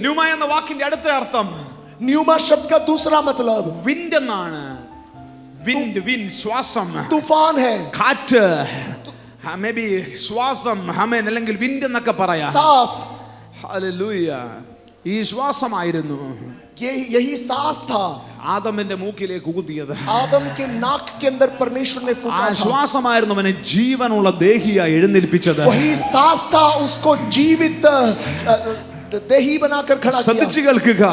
Pneuma എന്ന വാക്കിന്റെ അടുത്ത അർത്ഥം न्यूमा शब्द का दूसरा मतलब വിൻഡ് എന്നാണ്. വിൻഡ് ശ്വാസം, तूफान है, കാറ്റ്, മേ ബി ശ്വാസം, ആമേൻ, അല്ലെങ്കിൽ വിൻഡ് എന്നൊക്കെ പറയാം. सांस. ഹല്ലേലൂയ. ഈ ശ്വാസമായിരുന്നു यही सांस था ആദമിന്റെ മൂക്കിലേക്ക് ഊതിയത്. आदम के नाक के अंदर परमेश्वर ने फूंका था. ശ്വാസമായിരുന്നു അവനെ ജീവനുള്ള ദേഹിയായി എഴുന്നേൽപ്പിച്ചത്. वही सांस था उसको जीवित देही बनाकर खड़ा किया. ശ്രദ്ധിച്ചു കേൾക്കുക,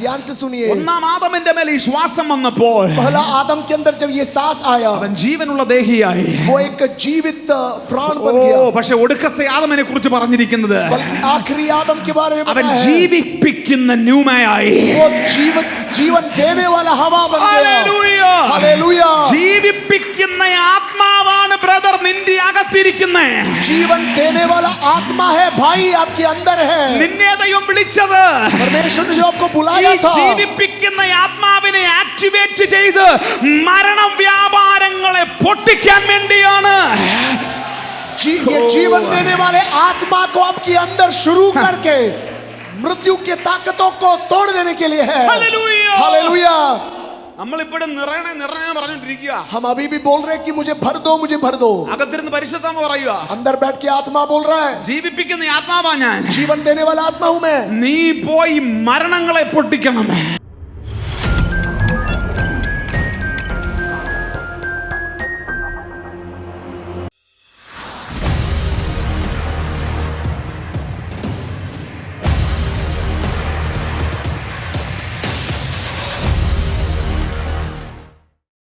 ध्यान से सुनिए. ഒന്നാം ആദമിന്റെ മേൽ ഈ ശ്വാസം വന്നപ്പോൾ पहला आदम के अंदर जब ये सांस आया, അവൻ ജീവനുള്ള ദേഹിയായി. वो एक जीवित प्राण बन गया. പക്ഷെ ഒടുക്കത്തെ ആദമിനെ കുറിച്ച് പറഞ്ഞിരിക്കുന്നത് बल्कि आखिरी आदम के बारे में അവൻ बताया है, ജീവിപ്പിക്കുന്ന ന്യൂമയായി. वो जीवन देने वाला हवा बन गया. ഹല്ലേലൂയ. हालेलुया. ജീവിപ്പിക്കുന്ന ആത്മാവാണ് ബ്രദർ നിന്റെ അകത്തിരിക്കുന്നത്. जीवन देने वाला आत्मा है भाई, आपके अंदर है. നിന്നെ ദൈവം വിളിച്ചത് परमेश्वर ने जो आपको ഈ बुलाया था, ജീവിപ്പിക്കുന്ന ആത്മാവിനെ ആക്ടിവേറ്റ് ചെയ്ത് മരണ വ്യാപാരങ്ങളെ പൊട്ടിക്കാൻ വേണ്ടിയാണ്. ये जीवन देने वाले आत्मा को आपके अंदर शुरू करके मृत्यु के ताकतों को तोड़ देने के लिए है. ഹല്ലേലൂയ. हालेलुया. നമ്മൾ ഇപ്പോഴും നിറയണേ പറഞ്ഞിട്ടിരിക്കുക. हम अभी भी बोल रहे हैं कि मुझे भर दो, मुझे भर दो. അകത്തിരുന്ന് പരിശുദ്ധാത്മ പറയുക, अंदर बैठ के आत्मा बोल रहा है, ജീവിപ്പിക്കുന്ന ആത്മാവാ ഞാൻ. जीवन देने वाला आत्मा हूं मैं. നീ പോയി മരണങ്ങളെ പൊട്ടിക്കണം.